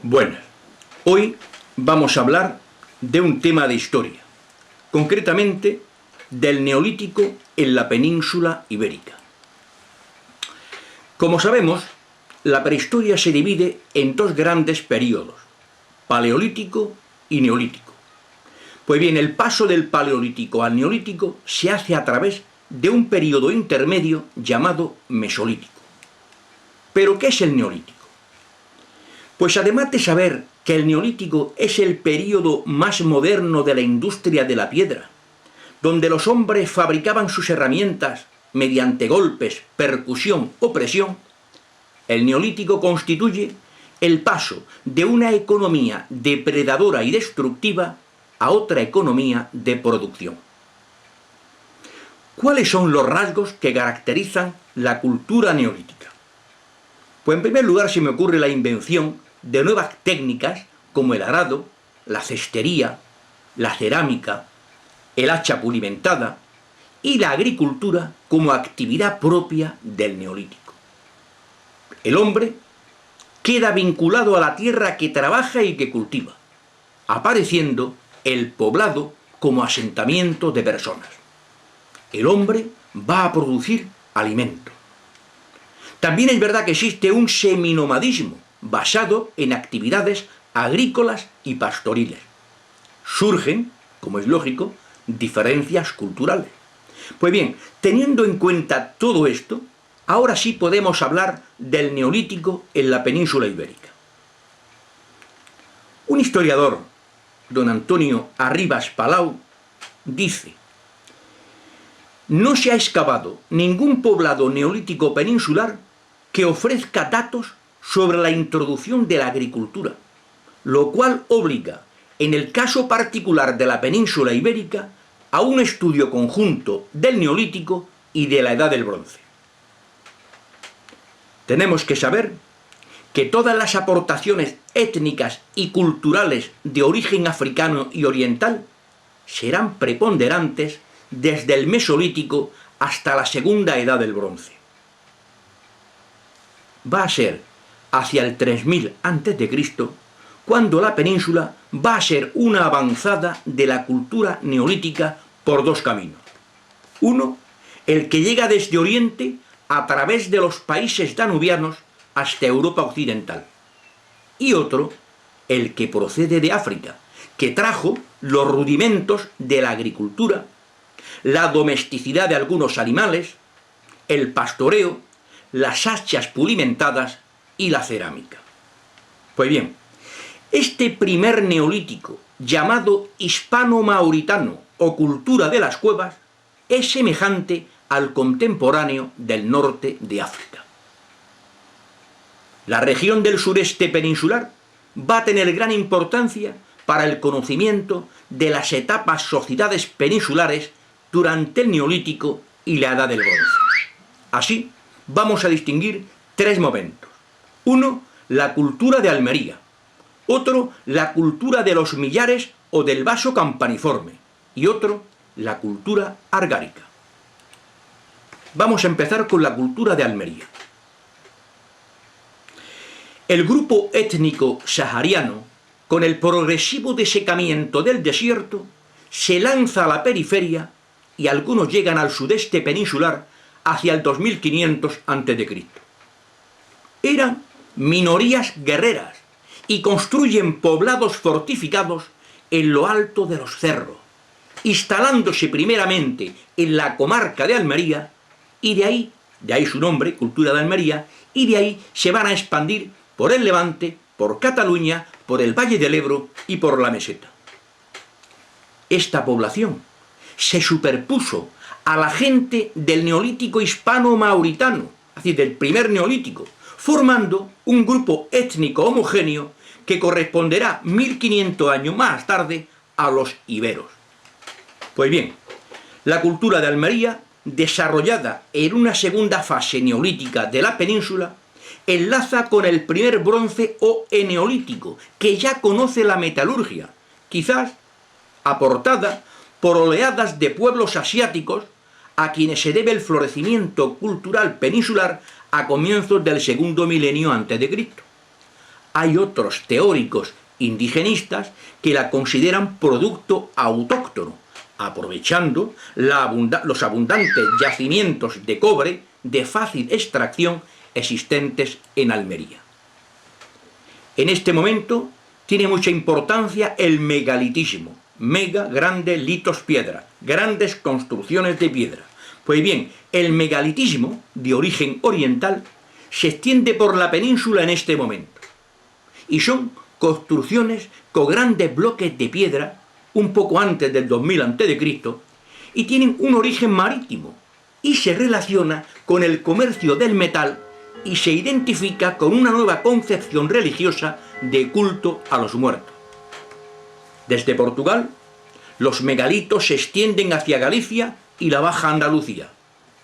Buenas, hoy vamos a hablar de un tema de historia, concretamente del Neolítico en la península ibérica. Como sabemos, la prehistoria se divide en dos grandes períodos, Paleolítico y Neolítico. Pues bien, el paso del Paleolítico al Neolítico se hace a través de un período intermedio llamado Mesolítico. ¿Pero qué es el Neolítico? Pues además de saber que el Neolítico es el período más moderno de la industria de la piedra, donde los hombres fabricaban sus herramientas mediante golpes, percusión o presión, el Neolítico constituye el paso de una economía depredadora y destructiva a otra economía de producción. ¿Cuáles son los rasgos que caracterizan la cultura neolítica? Pues en primer lugar se me ocurre la invención de nuevas técnicas como el arado, la cestería, la cerámica, el hacha pulimentada y la agricultura como actividad propia del Neolítico. El hombre queda vinculado a la tierra que trabaja y que cultiva, apareciendo el poblado como asentamiento de personas. El hombre va a producir alimento. También es verdad que existe un seminomadismo basado en actividades agrícolas y pastoriles. Surgen, como es lógico, diferencias culturales. Pues bien, teniendo en cuenta todo esto, ahora sí podemos hablar del Neolítico en la península ibérica. Un historiador, don Antonio Arribas Palau, dice: no se ha excavado ningún poblado neolítico peninsular que ofrezca datos sobre la introducción de la agricultura, lo cual obliga, en el caso particular de la península ibérica, a un estudio conjunto del Neolítico y de la Edad del Bronce. Tenemos que saber que todas las aportaciones étnicas y culturales de origen africano y oriental serán preponderantes desde el Mesolítico hasta la Segunda Edad del Bronce. Va a ser hacia el 3000 a.C. cuando la península va a ser una avanzada de la cultura neolítica por dos caminos. Uno, el que llega desde Oriente a través de los países danubianos hasta Europa occidental. Y otro, el que procede de África, que trajo los rudimentos de la agricultura, la domesticidad de algunos animales, el pastoreo, las hachas pulimentadas y la cerámica. Pues bien, este primer neolítico, llamado hispano-mauritano o cultura de las cuevas, es semejante al contemporáneo del norte de África. La región del sureste peninsular va a tener gran importancia para el conocimiento de las etapas sociedades peninsulares durante el Neolítico y la Edad del Bronce. Así, vamos a distinguir tres momentos. Uno, la cultura de Almería. Otro, la cultura de los millares o del vaso campaniforme. Y otro, la cultura argárica. Vamos a empezar con la cultura de Almería. El grupo étnico sahariano, con el progresivo desecamiento del desierto, se lanza a la periferia y algunos llegan al sudeste peninsular hacia el 2500 a.C. Eran minorías guerreras y construyen poblados fortificados en lo alto de los cerros, instalándose primeramente en la comarca de Almería y de ahí su nombre, cultura de Almería, y de ahí se van a expandir por el Levante, por Cataluña, por el Valle del Ebro y por la Meseta. Esta población se superpuso a la gente del Neolítico hispano-mauritano, es decir, del primer Neolítico, formando un grupo étnico homogéneo que corresponderá 1500 años más tarde a los iberos. Pues bien, la cultura de Almería, desarrollada en una segunda fase neolítica de la península, enlaza con el primer bronce o eneolítico, que ya conoce la metalurgia, quizás aportada por oleadas de pueblos asiáticos a quienes se debe el florecimiento cultural peninsular a comienzos del segundo milenio a.C. hay otros teóricos indigenistas que la consideran producto autóctono, aprovechando los abundantes yacimientos de cobre de fácil extracción existentes en Almería. En este momento tiene mucha importancia el megalitismo. Mega, grande, litos, piedra. Grandes construcciones de piedra. Pues bien, el megalitismo, de origen oriental, se extiende por la península en este momento. Y son construcciones con grandes bloques de piedra, un poco antes del 2000 a.C., y tienen un origen marítimo, y se relaciona con el comercio del metal y se identifica con una nueva concepción religiosa de culto a los muertos. Desde Portugal, los megalitos se extienden hacia Galicia y la Baja Andalucía,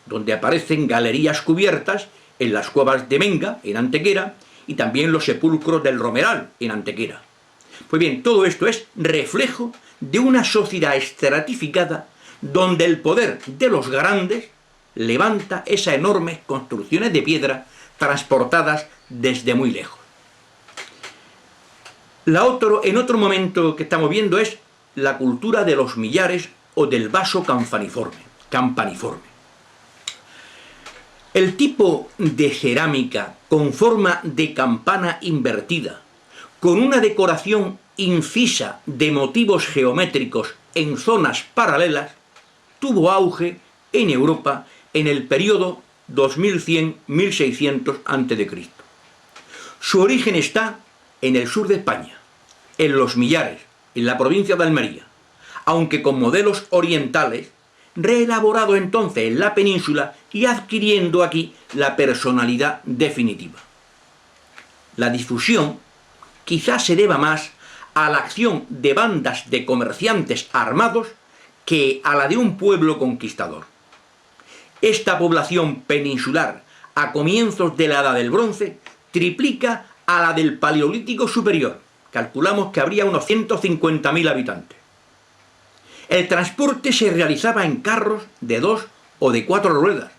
donde aparecen galerías cubiertas en las cuevas de Menga, en Antequera, y también los sepulcros del Romeral, en Antequera. Pues bien, todo esto es reflejo de una sociedad estratificada donde el poder de los grandes levanta esas enormes construcciones de piedra transportadas desde muy lejos. En otro momento que estamos viendo es la cultura de los millares o del vaso campaniforme. El tipo de cerámica con forma de campana invertida, con una decoración incisa de motivos geométricos en zonas paralelas, tuvo auge en Europa en el periodo 2100-1600 a.C. Su origen está en el sur de España, en los Millares, en la provincia de Almería, aunque con modelos orientales, reelaborado entonces en la península y adquiriendo aquí la personalidad definitiva. La difusión quizás se deba más a la acción de bandas de comerciantes armados que a la de un pueblo conquistador. Esta población peninsular a comienzos de la Edad del Bronce triplica a la del Paleolítico Superior. Calculamos que habría unos 150.000 habitantes. El transporte se realizaba en carros de 2 o de 4 ruedas.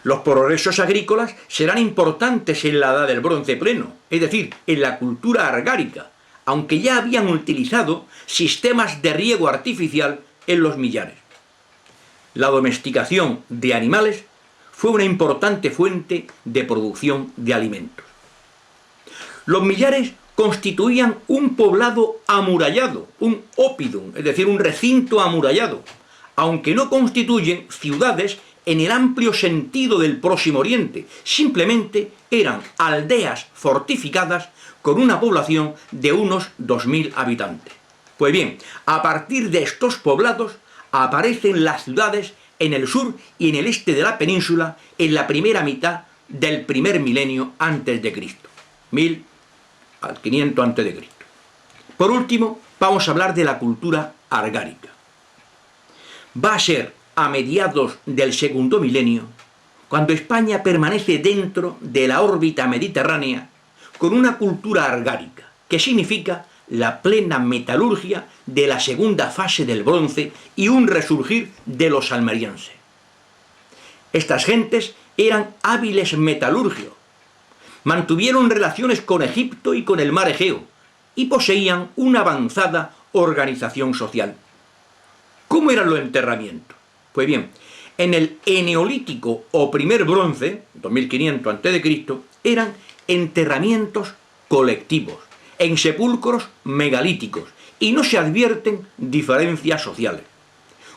Los progresos agrícolas serán importantes en la Edad del Bronce pleno, es decir, en la cultura argárica, aunque ya habían utilizado sistemas de riego artificial en los millares. La domesticación de animales fue una importante fuente de producción de alimentos. Los millares constituían un poblado amurallado, un oppidum, es decir, un recinto amurallado, aunque no constituyen ciudades en el amplio sentido del Próximo Oriente, simplemente eran aldeas fortificadas con una población de unos 2000 habitantes. Pues bien, a partir de estos poblados aparecen las ciudades en el sur y en el este de la península en la primera mitad del primer milenio antes de Cristo, 1000 al 500 antes de Cristo. Por último, vamos a hablar de la cultura argárica. Va a ser a mediados del segundo milenio cuando España permanece dentro de la órbita mediterránea con una cultura argárica, que significa la plena metalurgia de la segunda fase del bronce y un resurgir de los almerienses. Estas gentes eran hábiles metalurgios, mantuvieron relaciones con Egipto y con el mar Egeo y poseían una avanzada organización social. ¿Cómo eran los enterramientos? Pues bien, en el Eneolítico o primer bronce, 2500 a.C., eran enterramientos colectivos, en sepulcros megalíticos, y no se advierten diferencias sociales.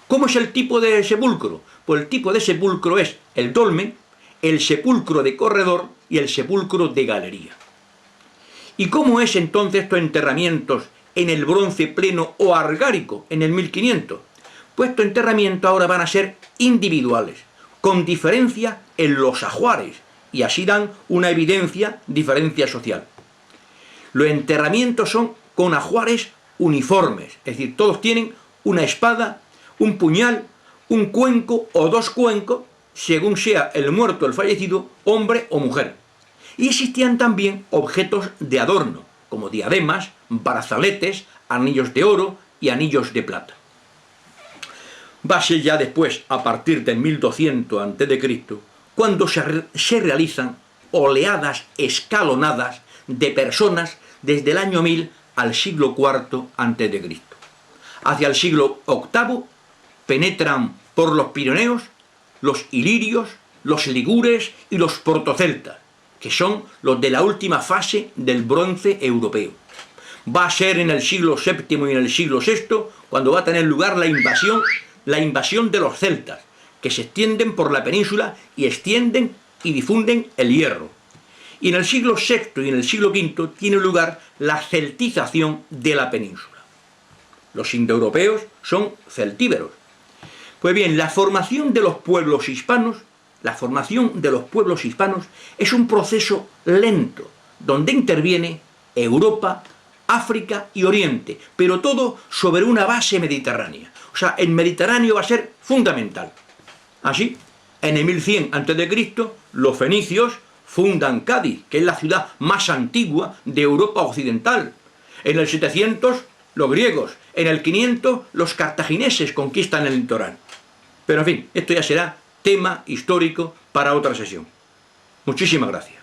¿Cómo es el tipo de sepulcro? Pues el tipo de sepulcro es el dolmen, el sepulcro de corredor y el sepulcro de galería. ¿Y cómo es entonces estos enterramientos en el bronce pleno o argárico, en el 1500? Pues estos enterramientos ahora van a ser individuales, con diferencia en los ajuares, y así dan una diferencia social. Los enterramientos son con ajuares uniformes, es decir, todos tienen una espada, un puñal, un cuenco o dos cuencos, según sea el muerto, el fallecido, hombre o mujer. Y existían también objetos de adorno, como diademas, brazaletes, anillos de oro y anillos de plata. Va a ser ya después, a partir del 1200 a.C., cuando se realizan oleadas escalonadas de personas desde el año 1000 al siglo IV a.C. Hacia el siglo VIII penetran por los Pirineos los ilirios, los ligures y los protoceltas, que son los de la última fase del bronce europeo. Va a ser en el siglo VII y en el siglo VI cuando va a tener lugar la invasión de los celtas, que se extienden por la península y extienden y difunden el hierro. Y en el siglo VI y en el siglo V tiene lugar la celtización de la península. Los indoeuropeos son celtíberos. Pues bien, la formación de los pueblos hispanos es un proceso lento, donde interviene Europa, África y Oriente, pero todo sobre una base mediterránea. O sea, el Mediterráneo va a ser fundamental. Así, en el 1100 a.C., los fenicios fundan Cádiz, que es la ciudad más antigua de Europa occidental. En el 700, los griegos. En el 500, los cartagineses conquistan el litoral. Pero en fin, esto ya será tema histórico para otra sesión. Muchísimas gracias.